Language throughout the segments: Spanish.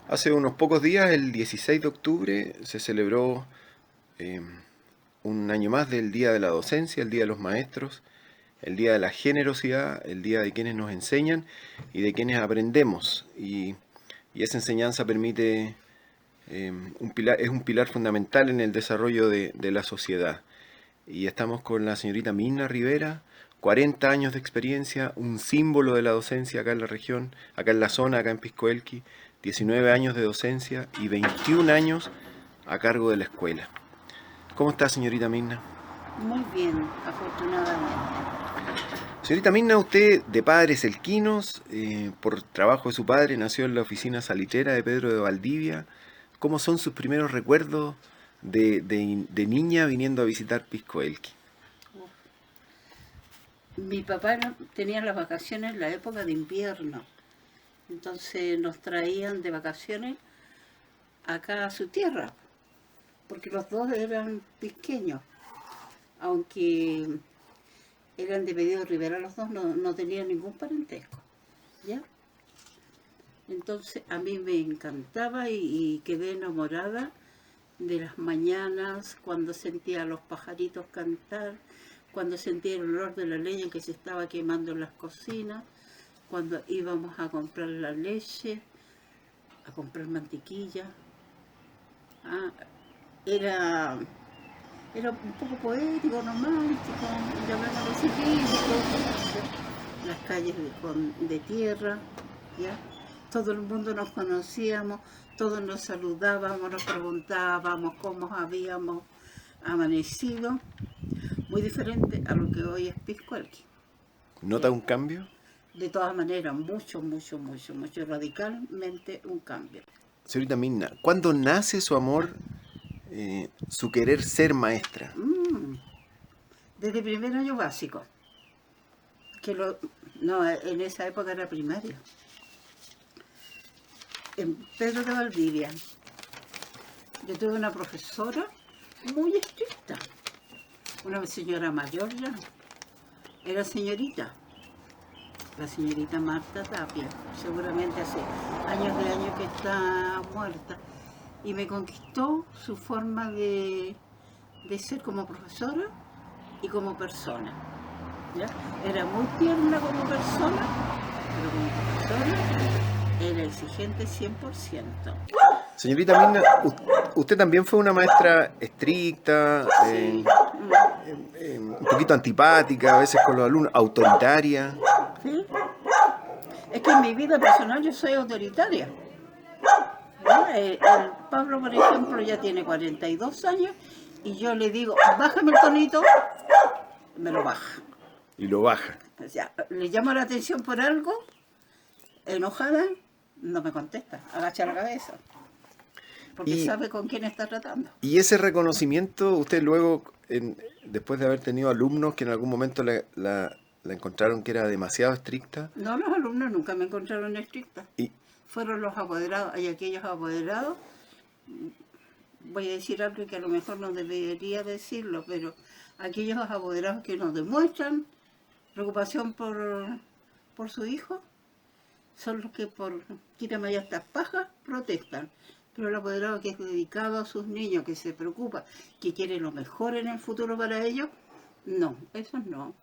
Hace unos pocos días, el 16 de octubre, se celebró eh, un año más del Día de la Docencia, el Día de los Maestros, el Día de la Generosidad, el Día de quienes nos enseñan y de quienes aprendemos. Y esa enseñanza permite, es un pilar fundamental en el desarrollo de la sociedad. Y estamos con la señorita Minna Rivera, 40 años de experiencia, un símbolo de la docencia acá en la región, acá en la zona, acá en Piscoelqui, 19 años de docencia y 21 años a cargo de la escuela. ¿Cómo está, señorita Minna? Muy bien, afortunadamente. Señorita Minna, usted de padres elquinos, por trabajo de su padre, nació en la oficina salitrera de Pedro de Valdivia. ¿Cómo son sus primeros recuerdos de niña viniendo a visitar Piscoelqui? Uf. Mi papá tenía las vacaciones en la época de invierno, entonces nos traían de vacaciones acá a su tierra, porque los dos eran pequeños, aunque eran de Pedido Rivera los dos, no tenían ningún parentesco, ¿ya? Entonces a mí me encantaba y quedé enamorada de las mañanas, cuando sentía a los pajaritos cantar, cuando sentía el olor de la leña que se estaba quemando en las cocinas, cuando íbamos a comprar la leche, a comprar mantequilla. Ah, era, era un poco poético, romántico, llamémoslo así, idílico. Las calles de tierra, ¿ya? Todo el mundo nos conocíamos, todos nos saludábamos, nos preguntábamos cómo habíamos amanecido, muy diferente a lo que hoy es Piscoelqui. ¿Nota ¿Ya? un cambio? De todas maneras, mucho, radicalmente un cambio. Señorita Minna, ¿cuándo nace su amor, su querer ser maestra? Mm, Desde primer año básico, que no, en esa época era primaria, en Pedro de Valdivia. Yo tuve una profesora muy estricta, una señora mayor ya, era señorita, la señorita Marta Tapia, seguramente hace años que está muerta, y me conquistó su forma de ser como profesora y como persona. ¿Ya? Era muy tierna como persona, pero como profesora era exigente 100%. Señorita Minna, usted también fue una maestra estricta, Sí, un poquito antipática, a veces con los alumnos, autoritaria. sí. Es que en mi vida personal yo soy autoritaria. ¿Ya? El Pablo, por ejemplo, ya tiene 42 años y yo le digo, bájame el tonito, me lo baja. Y lo baja. O sea, le llamo la atención por algo, enojada, no me contesta, agacha la cabeza, porque Y, sabe con quién está tratando. y ese reconocimiento, usted luego, después de haber tenido alumnos que en algún momento la encontraron que era demasiado estricta, No, los alumnos nunca me encontraron estricta. y, Fueron los apoderados, hay aquellos apoderados, voy a decir algo que a lo mejor no debería decirlo, pero aquellos apoderados que nos demuestran preocupación por su hijo, son los que por quítame ya estas pajas protestan. Pero el apoderado que es dedicado a sus niños, que se preocupa, que quiere lo mejor en el futuro para ellos, no, eso no.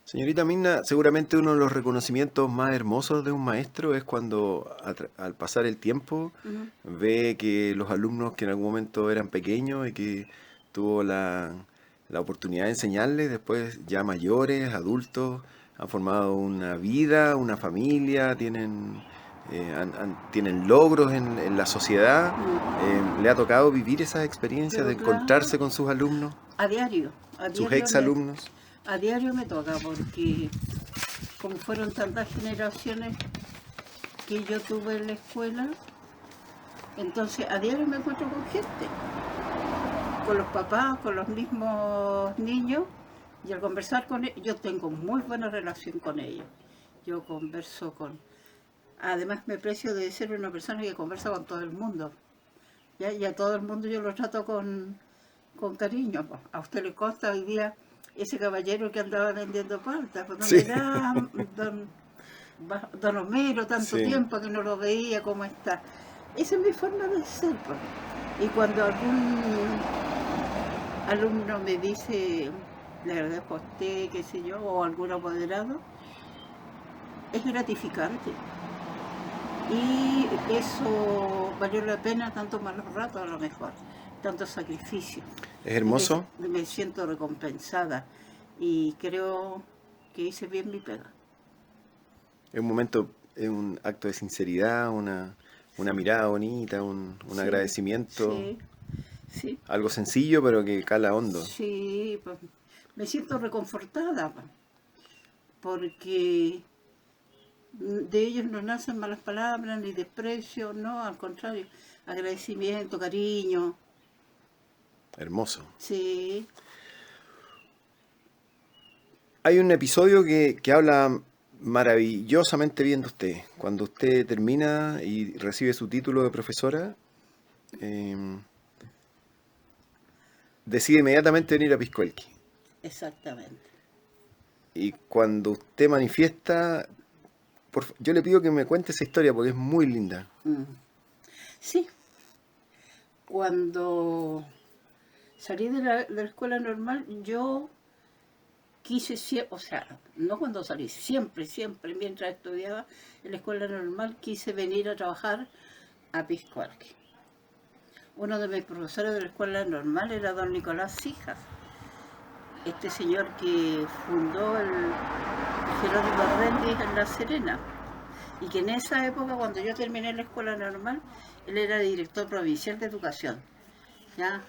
señorita Minna, seguramente uno de los reconocimientos más hermosos de un maestro es cuando al pasar el tiempo Uh-huh. ve que los alumnos que en algún momento eran pequeños y que tuvo la oportunidad de enseñarles, después ya mayores, adultos, han formado una vida, una familia, tienen logros en la sociedad. ¿Le ha tocado vivir esas experiencias de Pero claro, encontrarse con sus alumnos, a diario, sus exalumnos? a diario me toca, porque como fueron tantas generaciones que yo tuve en la escuela, entonces a diario me encuentro con gente, con los papás, con los mismos niños, y al conversar con ellos, yo tengo muy buena relación con ellos. Yo converso con... Además me precio de ser una persona que conversa con todo el mundo, ¿ya? Y a todo el mundo yo lo trato con cariño. Pues. A usted le consta hoy día ese caballero que andaba vendiendo paltas, pues, ¿dónde Sí. era don? Don Homero, tanto Sí. tiempo que no lo veía, ¿cómo está? Esa es mi forma de ser, pues. Y cuando algún alumno me dice, le agradezco a usted, qué sé yo, o algún apoderado, es gratificante. Y eso valió la pena tanto malos ratos a lo mejor, tanto sacrificio. Es Y hermoso. me siento recompensada y creo que hice bien mi pega. Es un momento, es un acto de sinceridad, una mirada bonita, un Sí, agradecimiento. sí, sí, Algo sencillo, pero que cala hondo. sí, pues, me siento reconfortada, pues, porque de ellos no nacen malas palabras ni desprecio, no, al contrario, agradecimiento, cariño, Hermoso. sí, Hay un episodio que habla maravillosamente bien de usted. Cuando usted termina y recibe su título de profesora, eh, decide inmediatamente venir a Piscoelqui. exactamente. Y cuando usted manifiesta, yo le pido que me cuente esa historia porque es muy linda. Mm. Sí, cuando salí de la escuela normal, yo quise siempre, o sea, no cuando salí, siempre, siempre, mientras estudiaba en la escuela normal, quise venir a trabajar a Piscoarque. Uno de mis profesores de la escuela normal era don Nicolás Cijas, este señor que fundó el Jerónimo Rentis en La Serena, y que en esa época, cuando yo terminé la escuela normal, él era director provincial de educación. ¿Ya?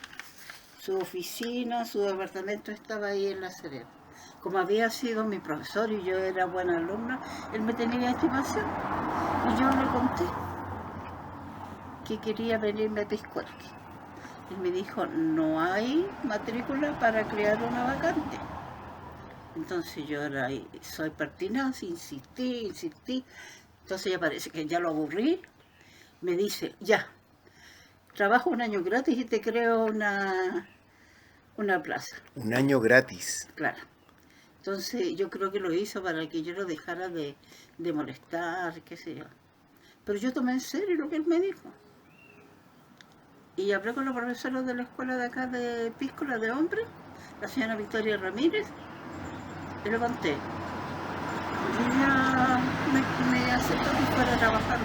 Su oficina, su departamento estaba ahí en La Serena. Como había sido mi profesor y yo era buena alumna, él me tenía estimación. Y yo le conté que quería venirme a Piscoarque. Él me dijo, no hay matrícula para crear una vacante. Entonces yo era, soy pertinaz, insistí. Entonces ya parece que ya lo aburrí. Me dice, ya, trabajo un año gratis y te creo una plaza. Un año gratis. Claro. Entonces yo creo que lo hizo para que yo lo dejara de molestar, qué sé yo. Pero yo tomé en serio lo que él me dijo. Y hablé con los profesores de la escuela de acá de Píscola de hombres, la señora Victoria Ramírez, y le conté. Y ella me aceptó que fuera a trabajar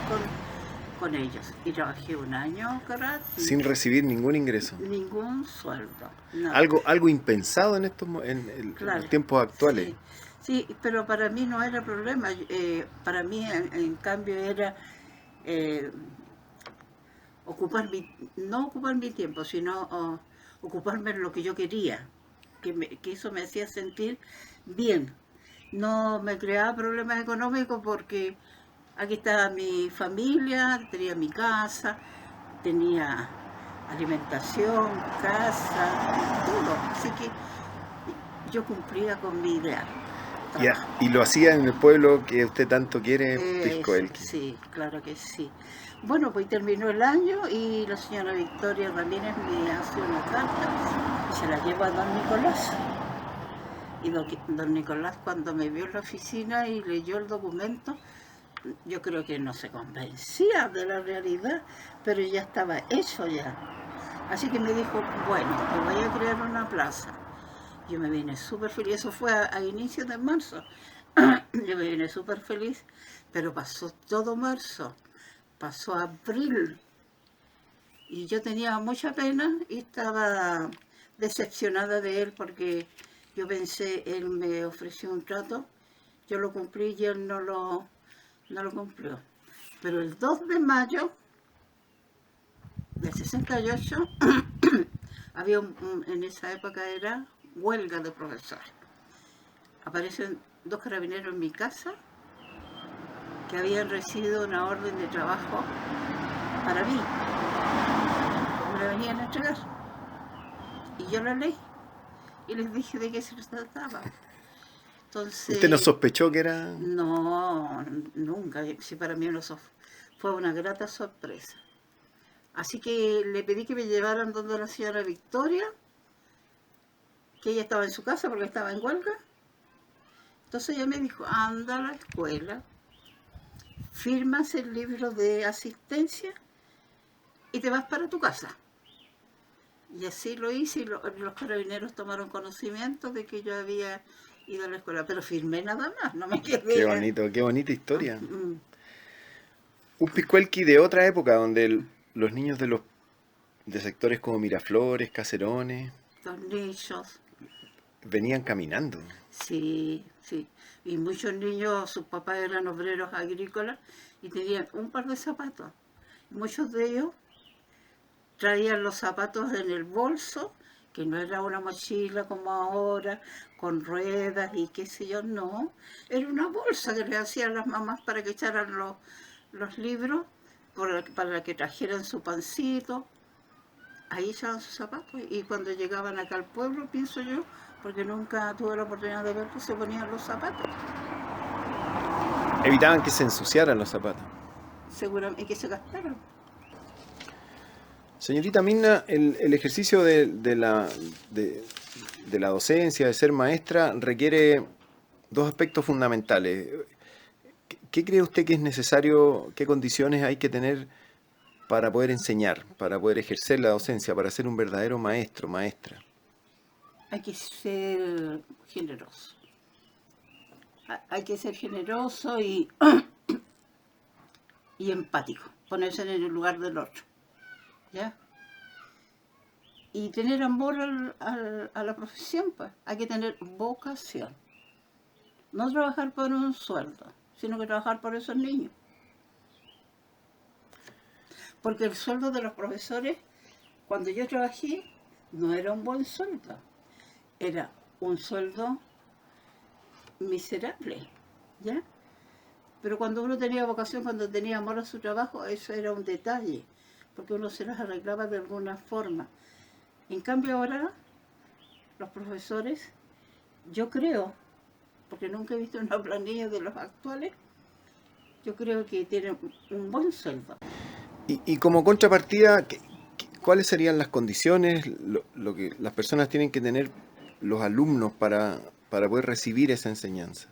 con ellos. Y trabajé un año gratis, Sin recibir ningún ingreso. ningún sueldo, nada. Algo impensado en en Claro, los tiempos actuales. sí, sí, pero para mí no era problema. Para mí, en cambio, era eh, no ocupar mi tiempo, sino ocuparme en lo que yo quería, que eso me hacía sentir bien. No me creaba problemas económicos porque aquí estaba mi familia, tenía mi casa, tenía alimentación, casa, todo. Así que yo cumplía con mi ideal. Trabajo. Y lo hacía en el pueblo que usted tanto quiere, Eso, Piscoelqui. sí, claro que sí. Bueno, pues terminó el año y la señora Victoria Ramírez me hace una carta y se la lleva a don Nicolás. Y don Nicolás, cuando me vio en la oficina y leyó el documento, yo creo que no se convencía de la realidad, pero ya estaba hecho ya. Así que me dijo, bueno, te voy a crear una plaza. Yo me vine súper feliz, eso fue a inicios de marzo. Yo me vine súper feliz, pero pasó todo marzo, pasó abril, y yo tenía mucha pena y estaba decepcionada de él porque yo pensé, él me ofreció un trato, yo lo cumplí y él no lo cumplió. Pero el 2 de mayo del 68, había en esa época era huelga de profesores. Aparecen dos carabineros en mi casa que habían recibido una orden de trabajo para mí. Me la venían a entregar. Y yo la leí y les dije de qué se trataba. Entonces, ¿Usted no sospechó que era...? no, nunca. Sí, para mí fue una grata sorpresa. Así que le pedí que me llevaran donde la señora Victoria, que ella estaba en su casa porque estaba en huelga. Entonces ella me dijo, anda a la escuela firmas el libro de asistencia y te vas para tu casa. Y así lo hice y los carabineros tomaron conocimiento de que yo había ido a la escuela, pero firmé nada más, no me Qué quedé. bonito, qué bonita historia. Mm, Un Piscuelqui de otra época, donde los niños de sectores como Miraflores, Caserones, los niños, venían caminando. sí, sí. Y muchos niños, sus papás eran obreros agrícolas y tenían un par de zapatos. Muchos de ellos traían los zapatos en el bolso, que no era una mochila como ahora, con ruedas y qué sé yo, no. Era una bolsa que le hacían las mamás para que echaran los libros, para que trajeran su pancito. Ahí echaban sus zapatos y cuando llegaban acá al pueblo, pienso yo, porque nunca tuve la oportunidad de verlo, se ponían los zapatos. Evitaban que se ensuciaran los zapatos. Seguramente que se gastaron. Señorita Mirna, el ejercicio de la docencia, de ser maestra, requiere dos aspectos fundamentales. ¿Qué cree usted que es necesario, qué condiciones hay que tener para poder enseñar, para poder ejercer la docencia, para ser un verdadero maestro, maestra? Hay que ser generoso. Hay que ser generoso y empático, ponerse en el lugar del otro, ¿ya? Y tener amor a la profesión, pues. Hay que tener vocación. No trabajar por un sueldo, sino que trabajar por esos niños. Porque el sueldo de los profesores, cuando yo trabajé, no era un buen sueldo. Era un sueldo miserable, ¿ya? Pero cuando uno tenía vocación, cuando tenía amor a su trabajo, eso era un detalle, porque uno se las arreglaba de alguna forma. En cambio ahora, los profesores, yo creo, porque nunca he visto una planilla de los actuales, yo creo que tienen un buen sueldo. Y como contrapartida, ¿cuáles serían las condiciones, lo que las personas tienen que tener, los alumnos, para poder recibir esa enseñanza?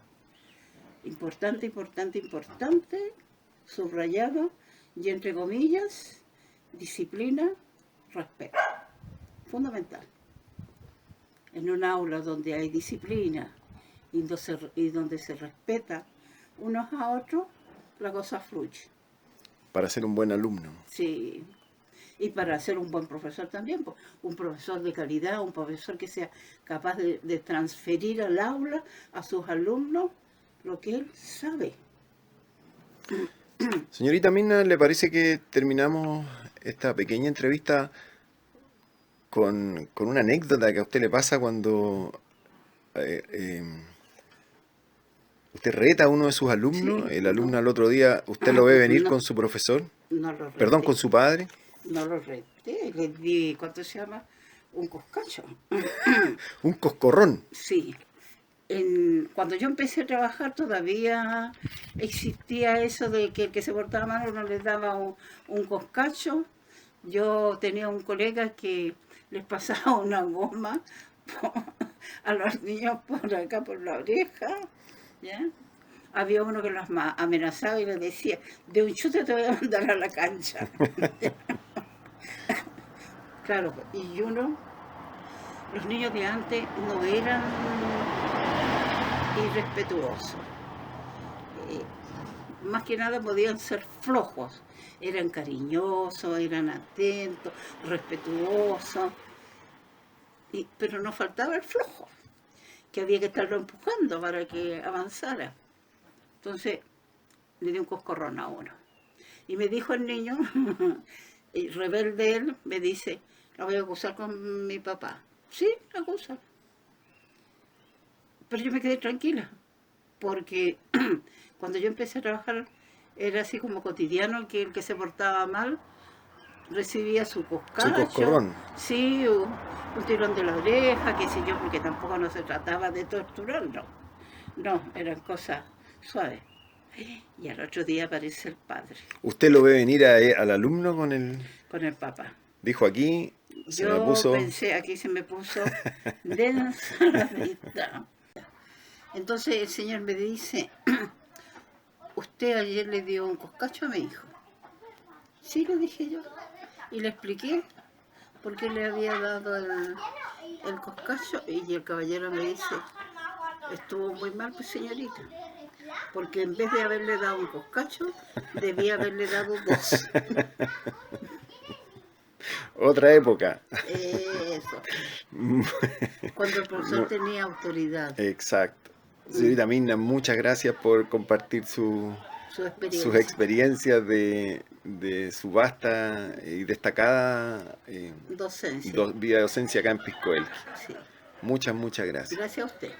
Importante, importante, importante, subrayado y entre comillas, disciplina, respeto. Fundamental. En un aula donde hay disciplina y donde se respeta unos a otros, la cosa fluye. Para ser un buen alumno. Sí. Y para ser un buen profesor también, pues, un profesor de calidad, un profesor que sea capaz de transferir al aula, a sus alumnos, lo que él sabe. Señorita Mirna, ¿le parece que terminamos esta pequeña entrevista con una anécdota que a usted le pasa cuando eh, eh, usted reta a uno de sus alumnos? Sí, El no, alumno al otro día, ¿usted lo ve venir no, con su profesor? no lo Perdón, con reté, su padre. no lo reté, le di, ¿cuánto se llama? Un coscacho. Un coscorrón. Sí. Cuando yo empecé a trabajar todavía existía eso de que el que se portaba mal uno les daba un coscacho. Yo tenía un colega que les pasaba una goma a los niños por acá, por la oreja, ¿ya? Había uno que los amenazaba y les decía, de un chute te voy a mandar a la cancha. Claro, los niños de antes no eran irrespetuosos. Más que nada podían ser flojos. Eran cariñosos, eran atentos, respetuosos. Pero nos faltaba el flojo, que había que estarlo empujando para que avanzara. Entonces le di un coscorrón a uno. Y me dijo el niño, y rebelde él, me dice, la voy a acusar con mi papá. Sí, la acusa. Pero yo me quedé tranquila, porque cuando yo empecé a trabajar era así como cotidiano que el que se portaba mal recibía su Su coscacho, coscorrón. sí, un tirón de la oreja, qué sé yo, porque tampoco no se trataba de torturarlo. No, eran cosas suaves. Y al otro día aparece el padre ¿Usted lo ve venir al alumno con el... con el papá. Dijo aquí, se me Yo puso... pensé, aquí se me puso densa la vista. Entonces el Señor me dice, usted ayer le dio un coscacho a mi hijo. Sí, le dije yo. Y le expliqué por qué le había dado el coscacho y el caballero me dice, estuvo muy mal, pues señorita, porque en vez de haberle dado un coscacho, debía haberle dado dos. Otra época. Eso, cuando el profesor No, tenía autoridad, exacto. mm, Señorita Mirna, muchas gracias por compartir su sus experiencia, experiencias de su vasta y destacada docencia. vida docencia acá en Pisco Elqui. Sí. Muchas, muchas gracias. Gracias a usted.